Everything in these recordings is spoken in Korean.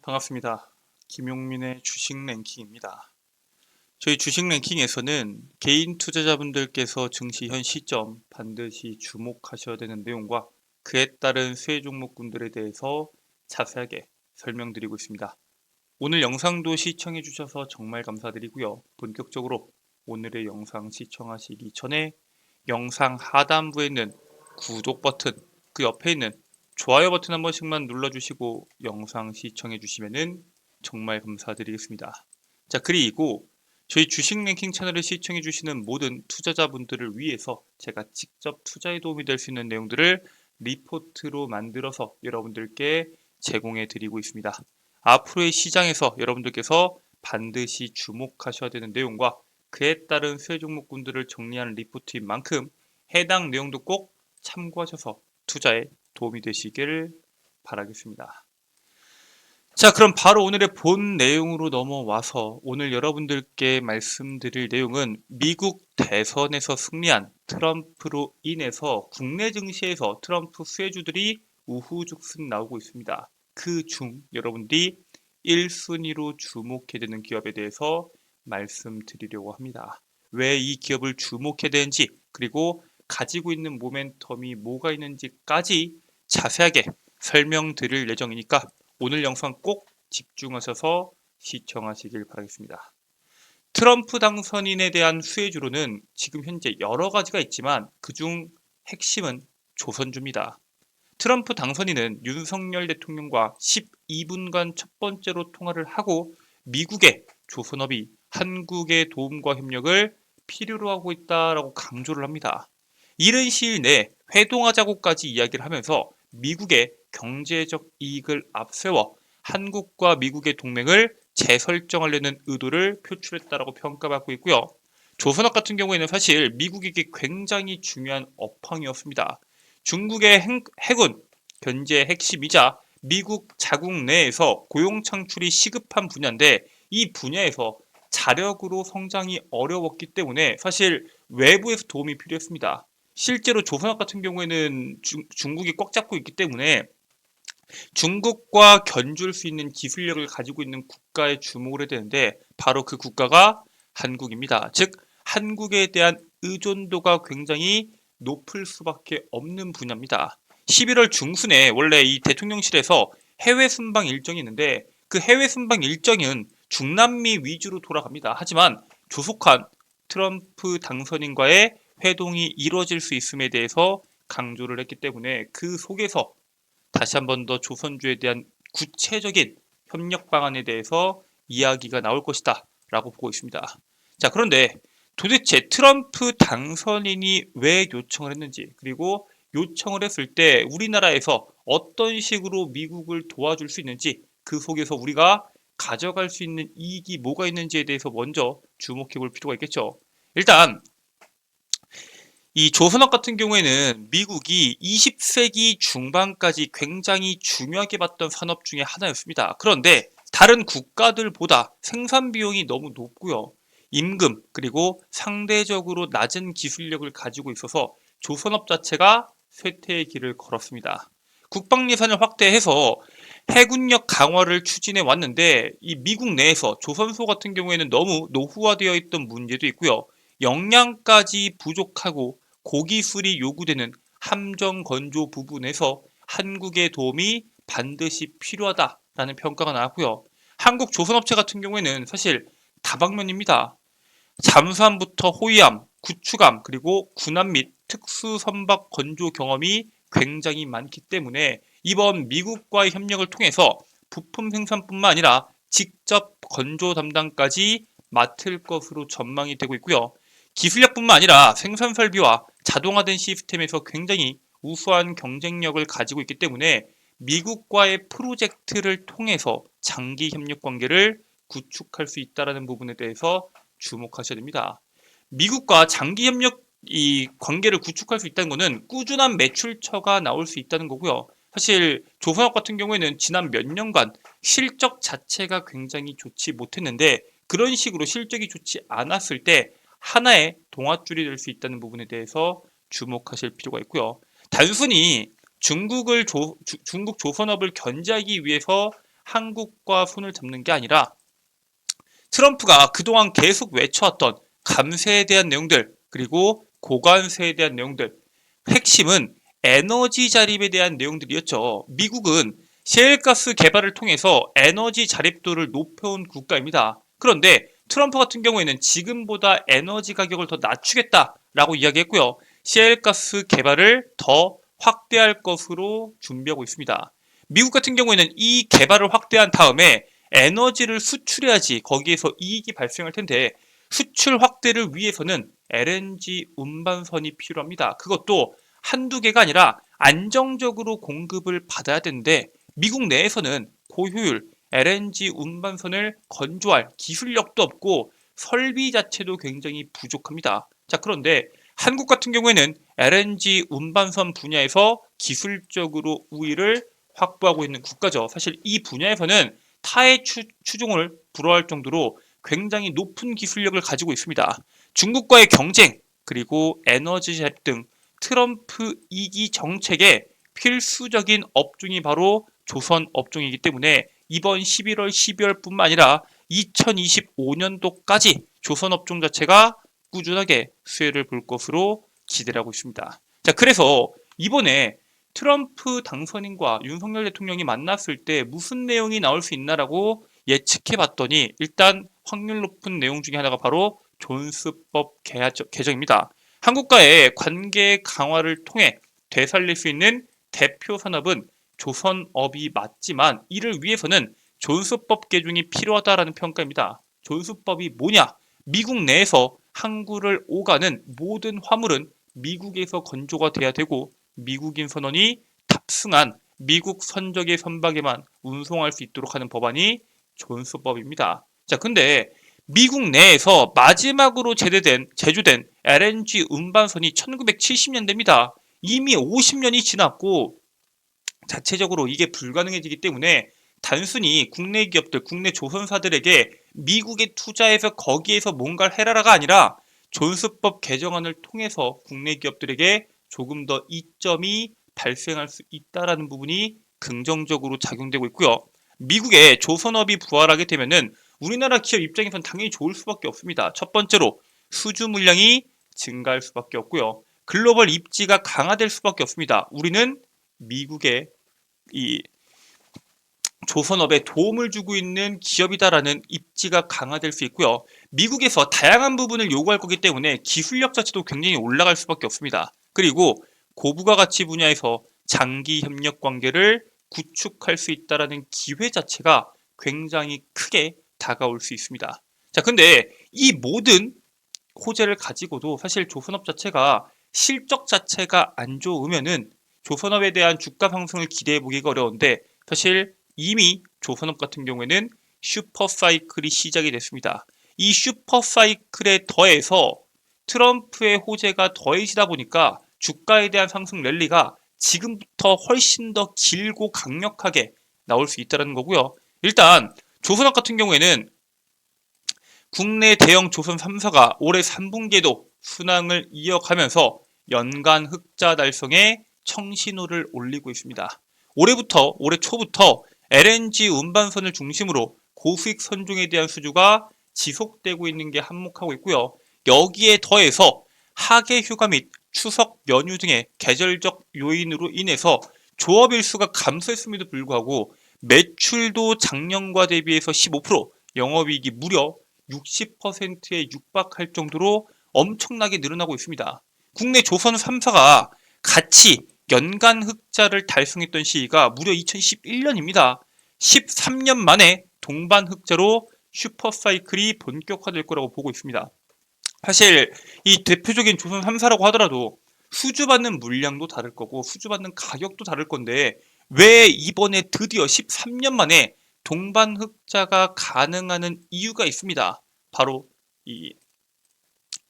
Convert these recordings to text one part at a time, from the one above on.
반갑습니다. 김용민의 주식 랭킹입니다. 저희 주식 랭킹에서는 개인 투자자분들께서 증시 현 시점 반드시 주목하셔야 되는 내용과 그에 따른 수혜 종목군들에 대해서 자세하게 설명드리고 있습니다. 오늘 영상도 시청해 주셔서 정말 감사드리고요. 본격적으로 오늘의 영상 시청하시기 전에 영상 하단부에 있는 구독 버튼, 그 옆에 있는 좋아요 버튼 한 번씩만 눌러주시고 영상 시청해 주시면 정말 감사드리겠습니다. 자, 그리고 저희 주식 랭킹 채널을 시청해 주시는 모든 투자자분들을 위해서 제가 직접 투자에 도움이 될 수 있는 내용들을 리포트로 만들어서 여러분들께 제공해 드리고 있습니다. 앞으로의 시장에서 여러분들께서 반드시 주목하셔야 되는 내용과 그에 따른 수혜 종목군들을 정리하는 리포트인 만큼 해당 내용도 꼭 참고하셔서 투자에 도움이 되시길 바라겠습니다. 자, 그럼 바로 오늘의 본 내용으로 넘어와서 오늘 여러분들께 말씀드릴 내용은 미국 대선에서 승리한 트럼프로 인해서 국내 증시에서 트럼프 수혜주들이 우후죽순 나오고 있습니다. 그 중 여러분들이 1순위로 주목해야 되는 기업에 대해서 말씀드리려고 합니다. 왜 이 기업을 주목해야 되는지, 그리고 가지고 있는 모멘텀이 뭐가 있는지까지 자세하게 설명드릴 예정이니까 오늘 영상 꼭 집중하셔서 시청하시길 바라겠습니다. 트럼프 당선인에 대한 수혜주로는 지금 현재 여러 가지가 있지만 그중 핵심은 조선주입니다. 트럼프 당선인은 윤석열 대통령과 12분간 첫 번째로 통화를 하고 미국의 조선업이 한국의 도움과 협력을 필요로 하고 있다라고 강조를 합니다. 이른 시일 내에 회동하자고까지 이야기를 하면서 미국의 경제적 이익을 앞세워 한국과 미국의 동맹을 재설정하려는 의도를 표출했다라고 평가받고 있고요. 조선업 같은 경우에는 사실 미국에게 굉장히 중요한 업황이었습니다. 중국의 해군 견제의 핵심이자 미국 자국 내에서 고용 창출이 시급한 분야인데 이 분야에서 자력으로 성장이 어려웠기 때문에 사실 외부에서 도움이 필요했습니다. 실제로 조선업 같은 경우에는 중국이 꽉 잡고 있기 때문에 중국과 견줄 수 있는 기술력을 가지고 있는 국가에 주목을 해야 되는데 바로 그 국가가 한국입니다. 즉 한국에 대한 의존도가 굉장히 높을 수밖에 없는 분야입니다. 11월 중순에 원래 이 대통령실에서 해외 순방 일정이 있는데 그 해외 순방 일정은 중남미 위주로 돌아갑니다. 하지만 조속한 트럼프 당선인과의 회동이 이루어질 수 있음에 대해서 강조를 했기 때문에 그 속에서 다시 한 번 더 조선주에 대한 구체적인 협력 방안에 대해서 이야기가 나올 것이다 라고 보고 있습니다. 자, 그런데 도대체 트럼프 당선인이 왜 요청을 했는지, 그리고 요청을 했을 때 우리나라에서 어떤 식으로 미국을 도와줄 수 있는지, 그 속에서 우리가 가져갈 수 있는 이익이 뭐가 있는지에 대해서 먼저 주목해 볼 필요가 있겠죠. 일단 이 조선업 같은 경우에는 미국이 20세기 중반까지 굉장히 중요하게 봤던 산업 중에 하나였습니다. 그런데 다른 국가들보다 생산 비용이 너무 높고요. 임금 그리고 상대적으로 낮은 기술력을 가지고 있어서 조선업 자체가 쇠퇴의 길을 걸었습니다. 국방 예산을 확대해서 해군력 강화를 추진해 왔는데 이 미국 내에서 조선소 같은 경우에는 너무 노후화되어 있던 문제도 있고요. 역량까지 부족하고 고기술이 요구되는 함정 건조 부분에서 한국의 도움이 반드시 필요하다라는 평가가 나왔고요. 한국 조선업체 같은 경우에는 사실 다방면입니다. 잠수함부터 호위함, 구축함, 그리고 군함 및 특수 선박 건조 경험이 굉장히 많기 때문에 이번 미국과의 협력을 통해서 부품 생산뿐만 아니라 직접 건조 담당까지 맡을 것으로 전망이 되고 있고요. 기술력뿐만 아니라 생산 설비와 자동화된 시스템에서 굉장히 우수한 경쟁력을 가지고 있기 때문에 미국과의 프로젝트를 통해서 장기 협력 관계를 구축할 수 있다는 부분에 대해서 주목하셔야 됩니다. 미국과 장기 협력 이 관계를 구축할 수 있다는 것은 꾸준한 매출처가 나올 수 있다는 거고요. 사실 조선업 같은 경우에는 지난 몇 년간 실적 자체가 굉장히 좋지 못했는데 그런 식으로 실적이 좋지 않았을 때 하나의 동아줄이 될 수 있다는 부분에 대해서 주목하실 필요가 있고요. 단순히 중국 조선업을 견제하기 위해서 한국과 손을 잡는 게 아니라 트럼프가 그동안 계속 외쳐왔던 감세에 대한 내용들, 그리고 고관세에 대한 내용들, 핵심은 에너지 자립에 대한 내용들이었죠. 미국은 셰일가스 개발을 통해서 에너지 자립도를 높여온 국가입니다. 그런데 트럼프 같은 경우에는 지금보다 에너지 가격을 더 낮추겠다라고 이야기했고요. 셰일가스 개발을 더 확대할 것으로 준비하고 있습니다. 미국 같은 경우에는 이 개발을 확대한 다음에 에너지를 수출해야지 거기에서 이익이 발생할 텐데, 수출 확대를 위해서는 LNG 운반선이 필요합니다. 그것도 한두 개가 아니라 안정적으로 공급을 받아야 되는데, 미국 내에서는 고효율 LNG 운반선을 건조할 기술력도 없고 설비 자체도 굉장히 부족합니다. 자, 그런데 한국 같은 경우에는 LNG 운반선 분야에서 기술적으로 우위를 확보하고 있는 국가죠. 사실 이 분야에서는 타의 추종을 불허할 정도로 굉장히 높은 기술력을 가지고 있습니다. 중국과의 경쟁, 그리고 에너지 제약 등 트럼프 2기 정책의 필수적인 업종이 바로 조선 업종이기 때문에 이번 11월, 12월뿐만 아니라 2025년도까지 조선 업종 자체가 꾸준하게 수혜를 볼 것으로 기대를 하고 있습니다. 자, 그래서 이번에 트럼프 당선인과 윤석열 대통령이 만났을 때 무슨 내용이 나올 수 있나라고 예측해 봤더니, 일단 확률 높은 내용 중에 하나가 바로 존스법 개정입니다. 한국과의 관계 강화를 통해 되살릴 수 있는 대표 산업은 조선업이 맞지만, 이를 위해서는 존스법 개정이 필요하다라는 평가입니다. 존스법이 뭐냐? 미국 내에서 항구를 오가는 모든 화물은 미국에서 건조가 돼야 되고, 미국인 선원이 탑승한 미국 선적의 선박에만 운송할 수 있도록 하는 법안이 존스법입니다. 자, 근데 미국 내에서 마지막으로 제조된 LNG 운반선이 1970년대입니다. 이미 50년이 지났고 자체적으로 이게 불가능해지기 때문에 단순히 국내 기업들, 국내 조선사들에게 미국에 투자해서 거기에서 뭔가를 해라라가 아니라 존스법 개정안을 통해서 국내 기업들에게 조금 더 이점이 발생할 수 있다라는 부분이 긍정적으로 작용되고 있고요. 미국의 조선업이 부활하게 되면은 우리나라 기업 입장에선 당연히 좋을 수밖에 없습니다. 첫 번째로 수주 물량이 증가할 수밖에 없고요. 글로벌 입지가 강화될 수밖에 없습니다. 우리는 미국의 이 조선업에 도움을 주고 있는 기업이다라는 입지가 강화될 수 있고요. 미국에서 다양한 부분을 요구할 거기 때문에 기술력 자체도 굉장히 올라갈 수밖에 없습니다. 그리고 고부가 가치 분야에서 장기 협력 관계를 구축할 수 있다라는 기회 자체가 굉장히 크게 다가올 수 있습니다. 자, 근데 이 모든 호재를 가지고도 사실 조선업 자체가 실적 자체가 안 좋으면은 조선업에 대한 주가 상승을 기대해 보기가 어려운데, 사실 이미 조선업 같은 경우에는 슈퍼사이클이 시작이 됐습니다. 이 슈퍼사이클에 더해서 트럼프의 호재가 더해지다 보니까 주가에 대한 상승 랠리가 지금부터 훨씬 더 길고 강력하게 나올 수 있다는 거고요. 일단 조선업 같은 경우에는 국내 대형 조선 3사가 올해 3분기에도 순항을 이어가면서 연간 흑자 달성에 청신호를 올리고 있습니다. 올해 초부터 LNG 운반선을 중심으로 고수익 선종에 대한 수주가 지속되고 있는 게 한몫하고 있고요. 여기에 더해서 하계 휴가 및 추석 연휴 등의 계절적 요인으로 인해서 조업 일수가 감소했음에도 불구하고 매출도 작년과 대비해서 15%, 영업이익이 무려 60%에 육박할 정도로 엄청나게 늘어나고 있습니다. 국내 조선 3사가 같이 연간 흑자를 달성했던 시기가 무려 2011년입니다. 13년 만에 동반 흑자로 슈퍼사이클이 본격화될 거라고 보고 있습니다. 사실 이 대표적인 조선 3사라고 하더라도 수주받는 물량도 다를 거고 수주받는 가격도 다를 건데, 왜 이번에 드디어 13년 만에 동반 흑자가 가능한 이유가 있습니다. 바로 이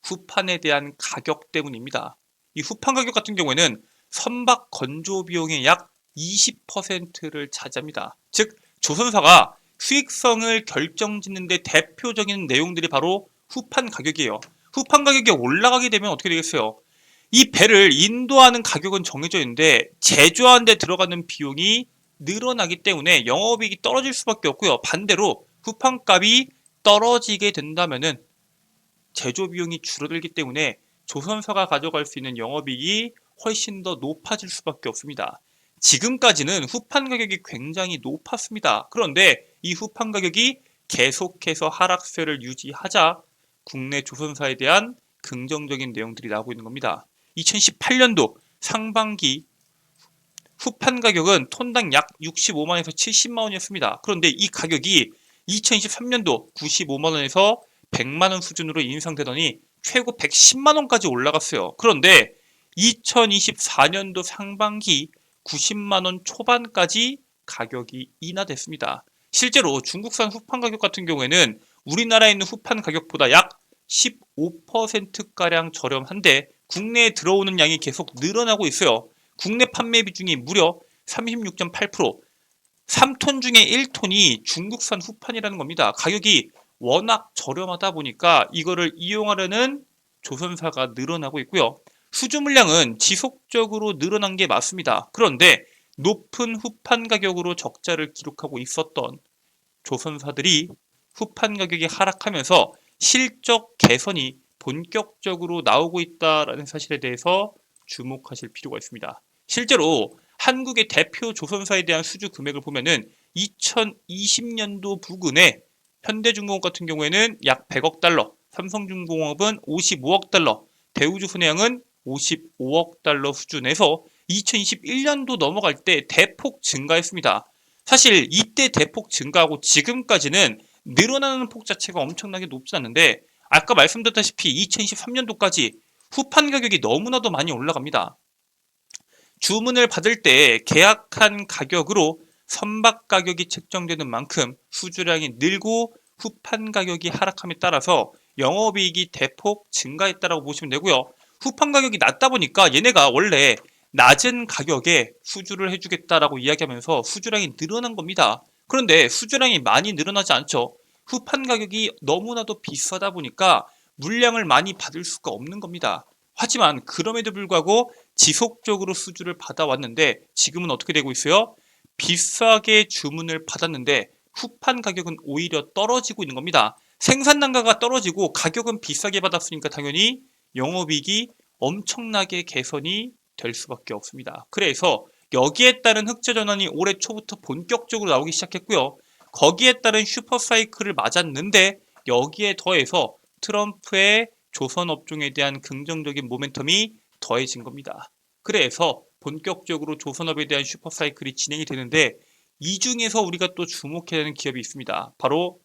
후판에 대한 가격 때문입니다. 이 후판 가격 같은 경우에는 선박 건조 비용의 약 20%를 차지합니다. 즉 조선사가 수익성을 결정짓는 데 대표적인 내용들이 바로 후판 가격이에요. 후판 가격이 올라가게 되면 어떻게 되겠어요? 이 배를 인도하는 가격은 정해져 있는데 제조하는 데 들어가는 비용이 늘어나기 때문에 영업이익이 떨어질 수밖에 없고요. 반대로 후판값이 떨어지게 된다면은 제조 비용이 줄어들기 때문에 조선사가 가져갈 수 있는 영업이익이 훨씬 더 높아질 수밖에 없습니다. 지금까지는 후판 가격이 굉장히 높았습니다. 그런데 이 후판 가격이 계속해서 하락세를 유지하자 국내 조선사에 대한 긍정적인 내용들이 나오고 있는 겁니다. 2018년도 상반기 후판 가격은 톤당 약 65만원에서 70만원이었습니다. 그런데 이 가격이 2023년도 95만원에서 100만원 수준으로 인상되더니 최고 110만원까지 올라갔어요. 그런데 2024년도 상반기 90만원 초반까지 가격이 인하됐습니다. 실제로 중국산 후판 가격 같은 경우에는 우리나라에 있는 후판 가격보다 약 15%가량 저렴한데 국내에 들어오는 양이 계속 늘어나고 있어요. 국내 판매 비중이 무려 36.8%, 3톤 중에 1톤이 중국산 후판이라는 겁니다. 가격이 워낙 저렴하다 보니까 이거를 이용하려는 조선사가 늘어나고 있고요. 수주 물량은 지속적으로 늘어난 게 맞습니다. 그런데 높은 후판 가격으로 적자를 기록하고 있었던 조선사들이 후판 가격이 하락하면서 실적 개선이 본격적으로 나오고 있다는 사실에 대해서 주목하실 필요가 있습니다. 실제로 한국의 대표 조선사에 대한 수주 금액을 보면은 2020년도 부근에 현대중공업 같은 경우에는 약 100억 달러, 삼성중공업은 55억 달러, 대우조선해양은 55억 달러 수준에서 2021년도 넘어갈 때 대폭 증가했습니다. 사실 이때 대폭 증가하고 지금까지는 늘어나는 폭 자체가 엄청나게 높지 않는데 아까 말씀드렸다시피 2023년도까지 후판 가격이 너무나도 많이 올라갑니다. 주문을 받을 때 계약한 가격으로 선박 가격이 책정되는 만큼 수주량이 늘고 후판 가격이 하락함에 따라서 영업이익이 대폭 증가했다고 보시면 되고요. 후판 가격이 낮다 보니까 얘네가 원래 낮은 가격에 수주를 해주겠다라고 이야기하면서 수주량이 늘어난 겁니다. 그런데 수주량이 많이 늘어나지 않죠. 후판 가격이 너무나도 비싸다 보니까 물량을 많이 받을 수가 없는 겁니다. 하지만 그럼에도 불구하고 지속적으로 수주를 받아왔는데 지금은 어떻게 되고 있어요? 비싸게 주문을 받았는데 후판 가격은 오히려 떨어지고 있는 겁니다. 생산 단가가 떨어지고 가격은 비싸게 받았으니까 당연히 영업이익이 엄청나게 개선이 될 수밖에 없습니다. 그래서 여기에 따른 흑자 전환이 올해 초부터 본격적으로 나오기 시작했고요. 거기에 따른 슈퍼사이클을 맞았는데 여기에 더해서 트럼프의 조선업종에 대한 긍정적인 모멘텀이 더해진 겁니다. 그래서 본격적으로 조선업에 대한 슈퍼사이클이 진행이 되는데 이 중에서 우리가 또 주목해야 하는 기업이 있습니다. 바로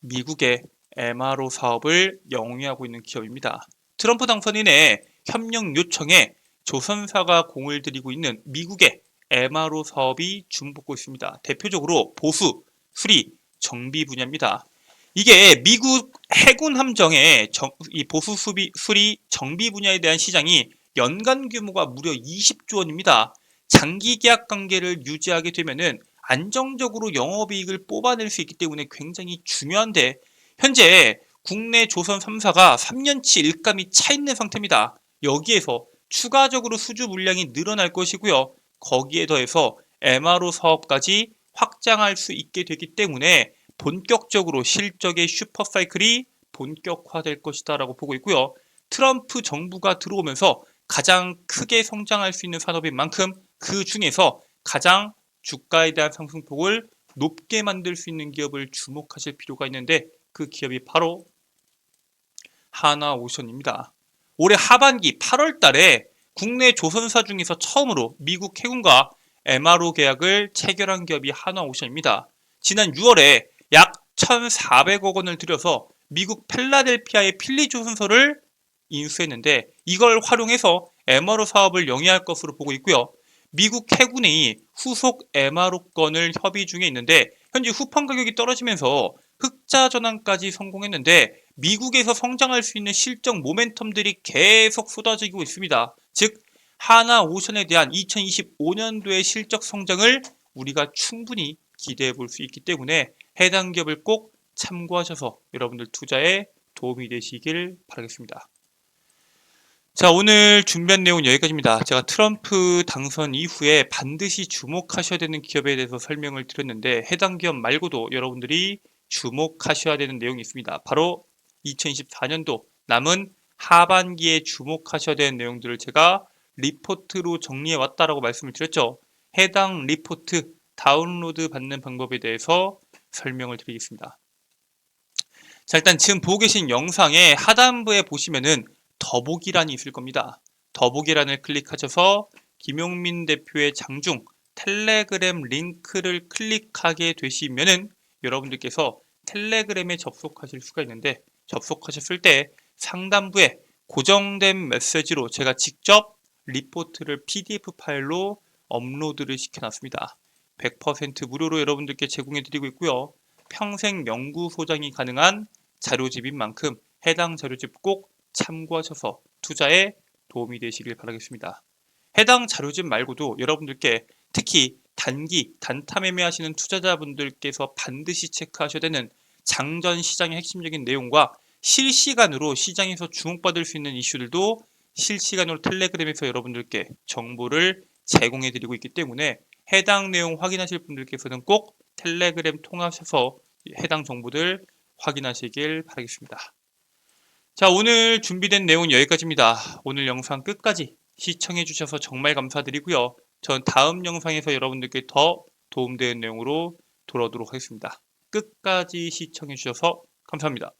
미국의 MRO 사업을 영위하고 있는 기업입니다. 트럼프 당선인의 협력 요청에 조선사가 공을 들이고 있는 미국의 MRO 사업이 주목받고 있습니다. 대표적으로 보수, 수리, 정비 분야입니다. 이게 미국 해군 함정의 이 보수, 수리, 정비 분야에 대한 시장이 연간 규모가 무려 20조 원입니다. 장기 계약 관계를 유지하게 되면은 안정적으로 영업이익을 뽑아낼 수 있기 때문에 굉장히 중요한데 현재 국내 조선 3사가 3년치 일감이 차 있는 상태입니다. 여기에서 추가적으로 수주 물량이 늘어날 것이고요. 거기에 더해서 MRO 사업까지 확장할 수 있게 되기 때문에 본격적으로 실적의 슈퍼사이클이 본격화될 것이다 라고 보고 있고요. 트럼프 정부가 들어오면서 가장 크게 성장할 수 있는 산업인 만큼 그 중에서 가장 주가에 대한 상승폭을 높게 만들 수 있는 기업을 주목하실 필요가 있는데 그 기업이 바로 하나오션입니다. 올해 하반기 8월 달에 국내 조선사 중에서 처음으로 미국 해군과 MRO 계약을 체결한 기업이 하나오션입니다. 지난 6월에 약 1,400억 원을 들여서 미국 필라델피아의 필리 조선소를 인수했는데 이걸 활용해서 MRO 사업을 영위할 것으로 보고 있고요. 미국 해군이 후속 MRO 건을 협의 중에 있는데 현재 후판 가격이 떨어지면서 흑자 전환까지 성공했는데 미국에서 성장할 수 있는 실적 모멘텀들이 계속 쏟아지고 있습니다. 즉 하나오션에 대한 2025년도의 실적 성장을 우리가 충분히 기대해 볼 수 있기 때문에 해당 기업을 꼭 참고하셔서 여러분들 투자에 도움이 되시길 바라겠습니다. 자, 오늘 준비한 내용은 여기까지입니다. 제가 트럼프 당선 이후에 반드시 주목하셔야 되는 기업에 대해서 설명을 드렸는데 해당 기업 말고도 여러분들이 주목하셔야 되는 내용이 있습니다. 바로 2024년도 남은 하반기에 주목하셔야 되는 내용들을 제가 리포트로 정리해 왔다라고 말씀을 드렸죠. 해당 리포트 다운로드 받는 방법에 대해서 설명을 드리겠습니다. 자, 일단 지금 보고 계신 영상의 하단부에 보시면은 더보기란이 있을 겁니다. 더보기란을 클릭하셔서 김용민 대표의 장중 텔레그램 링크를 클릭하게 되시면은 여러분들께서 텔레그램에 접속하실 수가 있는데 접속하셨을 때 상단부에 고정된 메시지로 제가 직접 리포트를 PDF 파일로 업로드를 시켜놨습니다. 100% 무료로 여러분들께 제공해 드리고 있고요. 평생 명구 소장이 가능한 자료집인 만큼 해당 자료집 꼭 참고하셔서 투자에 도움이 되시길 바라겠습니다. 해당 자료집 말고도 여러분들께 특히 단기, 단타 매매하시는 투자자분들께서 반드시 체크하셔야 되는 장전 시장의 핵심적인 내용과 실시간으로 시장에서 주목받을 수 있는 이슈들도 실시간으로 텔레그램에서 여러분들께 정보를 제공해 드리고 있기 때문에 해당 내용 확인하실 분들께서는 꼭 텔레그램 통하셔서 해당 정보들 확인하시길 바라겠습니다. 자, 오늘 준비된 내용은 여기까지입니다. 오늘 영상 끝까지 시청해 주셔서 정말 감사드리고요. 전 다음 영상에서 여러분들께 더 도움되는 내용으로 돌아오도록 하겠습니다. 끝까지 시청해 주셔서 감사합니다.